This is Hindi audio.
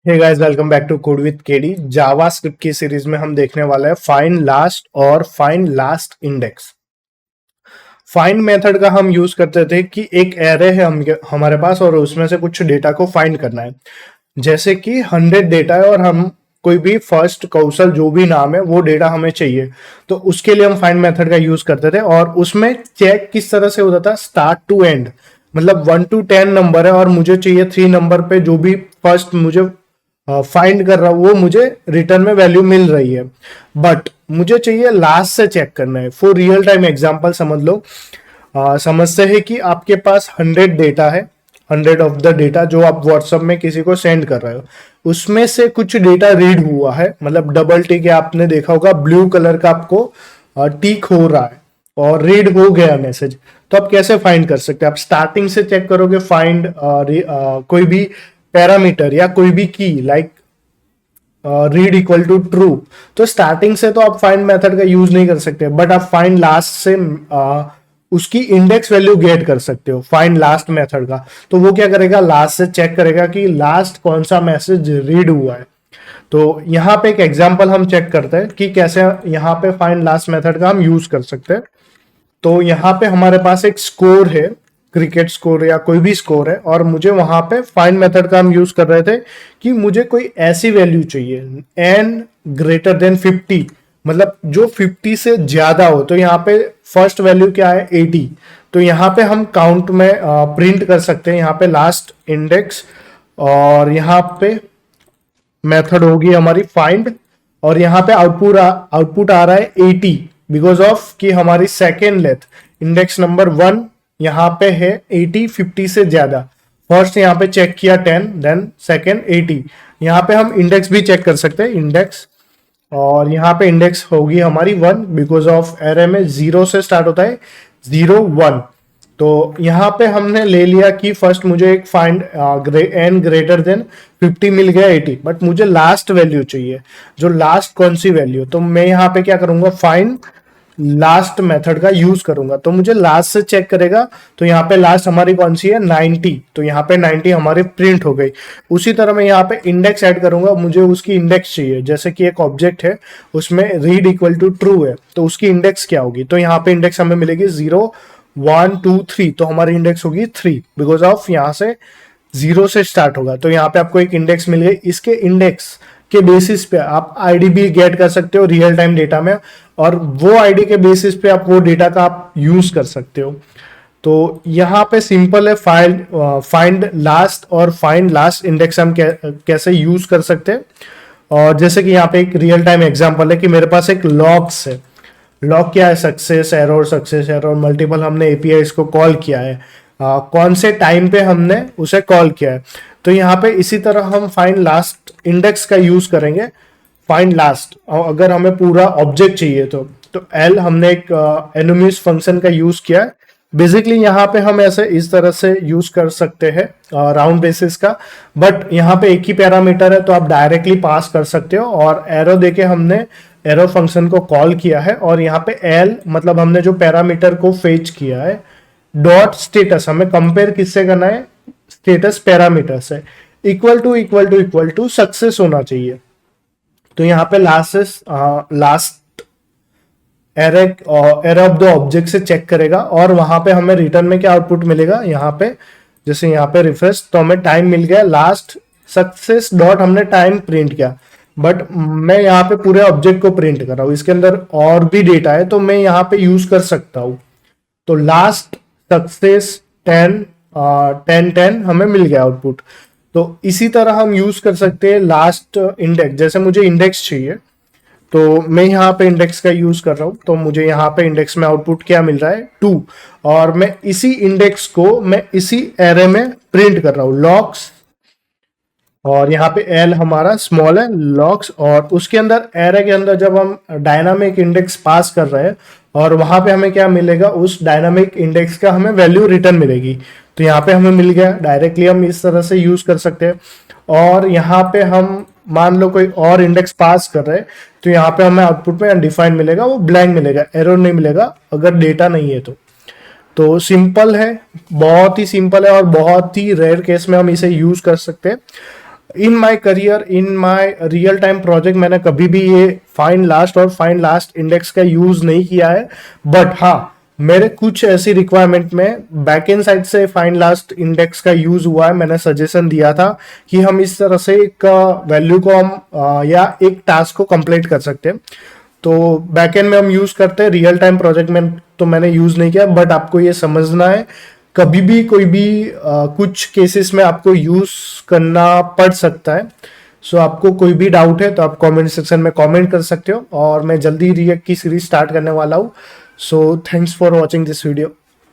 Hey guys, welcome back to code with KD. JavaScript की सीरीज में हम देखने वाले हैं फाइंड लास्ट और find last index. Find method का हम यूज करते थे कि एक एरे है हमारे पास और उसमें से कुछ डेटा को फाइंड करना है। जैसे कि 100 डेटा है और हम कोई भी फर्स्ट कौशल जो भी नाम है वो डेटा हमें चाहिए, तो उसके लिए हम फाइंड मेथड का यूज करते थे। और उसमें चेक किस तरह से होता था, स्टार्ट टू एंड, मतलब 1 to 10 नंबर है और मुझे चाहिए 3 नंबर पे जो भी फर्स्ट मुझे फाइंड कर रहा हूं वो मुझे रिटर्न में वैल्यू मिल रही है। बट मुझे चाहिए लास्ट से चेक करना है। फॉर रियल टाइम एग्जांपल समझ लो, समझते हैं कि आपके पास 100 डेटा है, 100 ऑफ द डेटा जो आप व्हाट्सएप में किसी को सेंड कर रहे हो, उसमें से कुछ डेटा रीड हुआ है, मतलब डबल टिक है, आपने देखा होगा ब्लू कलर का आपको टिक हो रहा है और रीड हो गया मैसेज। तो आप कैसे फाइंड कर सकते हैं? आप स्टार्टिंग से चेक करोगे फाइंड कोई भी पैरामीटर या कोई भी key like read equal to true, तो स्टार्टिंग से तो आप फाइंड मेथड का यूज नहीं कर सकते, बट आप फाइंड लास्ट से उसकी इंडेक्स वैल्यू गेट कर सकते हो फाइंड लास्ट मेथड का। तो वो क्या करेगा, लास्ट से चेक करेगा कि लास्ट कौन सा मैसेज रीड हुआ है। तो यहाँ पे एक एग्जांपल हम चेक करते हैं कि कैसे यहाँ पे फाइंड लास्ट मेथड का हम यूज कर सकते हैं। तो यहाँ पे हमारे पास एक स्कोर है, क्रिकेट स्कोर या कोई भी स्कोर है, और मुझे वहां पे फाइंड मेथड का हम यूज कर रहे थे कि मुझे कोई ऐसी वैल्यू चाहिए एन ग्रेटर देन 50, मतलब जो 50 से ज्यादा हो। तो यहाँ पे फर्स्ट वैल्यू क्या है, 80। तो यहाँ पे हम काउंट में प्रिंट कर सकते हैं, यहाँ पे लास्ट इंडेक्स, और यहाँ पे मेथड होगी हमारी फाइंड, और यहाँ पे आउटपुट आ रहा है 80 बिकॉज ऑफ कि हमारी सेकेंड लेथ इंडेक्स नंबर 1 यहाँ पे है 80, 50 से ज्यादा। फर्स्ट यहाँ पे चेक किया 10, देन सेकेंड 80। यहाँ पे हम इंडेक्स भी चेक कर सकते हैं, इंडेक्स, और यहाँ पे इंडेक्स होगी हमारी 1 बिकॉज ऑफ एरे में 0 से स्टार्ट होता है, 0 1। तो यहाँ पे हमने ले लिया कि फर्स्ट मुझे एक फाइंड एन ग्रेटर देन 50 मिल गया 80, बट मुझे लास्ट वैल्यू चाहिए, जो लास्ट कौन सी वैल्यू। तो मैं यहाँ पे क्या करूंगा, फाइंड लास्ट मेथड का यूज करूंगा। तो मुझे लास्ट से चेक करेगा, तो यहाँ पे लास्ट हमारी कौन सी है, 90। तो यहाँ पे 90 हमारी प्रिंट हो गई। उसी तरह मैं यहाँ पे इंडेक्स ऐड करूंगा, मुझे उसकी इंडेक्स चाहिए। जैसे कि एक ऑब्जेक्ट है, उसमें रीड इक्वल टू ट्रू है, तो उसकी इंडेक्स क्या होगी, तो यहाँ पे इंडेक्स हमें मिलेगी 0 1 2 3। तो हमारी इंडेक्स होगी 3 बिकॉज ऑफ यहाँ से 0 से स्टार्ट होगा। तो यहाँ पे आपको एक इंडेक्स मिल गई। इसके इंडेक्स के बेसिस पे आप आईडी भी गेट कर सकते हो रियल टाइम डेटा में, और वो आईडी के बेसिस पे आप वो डेटा का आप यूज कर सकते हो। तो यहाँ पे सिंपल है, फाइंड लास्ट और फाइंड लास्ट इंडेक्स हम कैसे यूज कर सकते हैं। और जैसे कि यहाँ पे एक रियल टाइम एग्जांपल है कि मेरे पास एक लॉग्स है। लॉग क्या है, सक्सेस एरर मल्टीपल, हमने एपीआई इसको कॉल किया है, कौन से टाइम पे हमने उसे कॉल किया है। तो यहाँ पे इसी तरह हम फाइंड लास्ट इंडेक्स का यूज करेंगे। फाइंड लास्ट, अगर हमें पूरा ऑब्जेक्ट चाहिए तो एल हमने एक एनुमिस फंक्शन का यूज किया है। बेसिकली यहाँ पे हम ऐसे इस तरह से यूज कर सकते हैं राउंड बेसिस का, बट यहाँ पे एक ही पैरामीटर है तो आप डायरेक्टली पास कर सकते हो। और एरो देके हमने एरो फंक्शन को कॉल किया है, और यहाँ पे एल मतलब हमने जो पैरामीटर को फेच किया है। डॉट स्टेटस हमें कंपेयर किससे करना है, स्टेटस पैरामीटर से, इक्वल टू सक्सेस होना चाहिए। तो यहाँ पे last array of the object से चेक करेगा, और वहां पे हमें रिटर्न में क्या आउटपुट मिलेगा, यहाँ पे जैसे यहाँ पे रिफ्रेश, तो हमें टाइम मिल गया लास्ट सक्सेस डॉट, हमने टाइम प्रिंट किया। बट मैं यहाँ पे पूरे ऑब्जेक्ट को प्रिंट कर रहा हूँ, इसके अंदर और भी डेटा है तो मैं यहाँ पे यूज कर सकता हूँ। तो लास्ट सक्सेस 10 10 10 हमें मिल गया आउटपुट। तो इसी तरह हम यूज कर सकते हैं लास्ट इंडेक्स। जैसे मुझे इंडेक्स चाहिए, तो मैं यहाँ पे इंडेक्स का यूज कर रहा हूँ, तो मुझे यहाँ पे इंडेक्स में आउटपुट क्या मिल रहा है, 2, और मैं इसी इंडेक्स को मैं इसी एरे में प्रिंट कर रहा हूँ, लॉक्स, और यहाँ पे एल हमारा स्मॉल है, लॉक्स, और उसके अंदर एरे के अंदर जब हम डायनामिक इंडेक्स पास कर रहे हैं, और वहां पे हमें क्या मिलेगा, उस डायनामिक इंडेक्स का हमें वैल्यू रिटर्न मिलेगी। तो यहाँ पे हमें मिल गया, डायरेक्टली हम इस तरह से यूज कर सकते हैं। और यहाँ पे हम मान लो कोई और इंडेक्स पास कर रहे हैं, तो यहाँ पे हमें आउटपुट में अनडिफाइंड मिलेगा, वो ब्लैंक मिलेगा, एरर नहीं मिलेगा अगर डेटा नहीं है तो सिंपल है, बहुत ही सिंपल है, और बहुत ही रेयर केस में हम इसे यूज कर सकते हैं। In my career, in my real time project मैंने कभी भी ये फाइंड लास्ट और फाइंड लास्ट इंडेक्स का यूज नहीं किया है, बट हाँ मेरे कुछ ऐसी रिक्वायरमेंट में बैकएंड साइड से फाइंड लास्ट इंडेक्स का यूज हुआ है। मैंने सजेशन दिया था कि हम इस तरह से एक वैल्यू को हम या एक टास्क को कंप्लीट कर सकते हैं। तो बैकएंड में हम यूज करते हैं, रियल टाइम प्रोजेक्ट में तो मैंने यूज नहीं किया, बट आपको ये समझना है कभी भी कोई भी कुछ केसेस में आपको यूज करना पड़ सकता है। सो आपको कोई भी डाउट है तो आप कमेंट सेक्शन में कमेंट कर सकते हो, और मैं जल्दी रिएक्ट की सीरीज स्टार्ट करने वाला हूँ। So thanks for watching this video.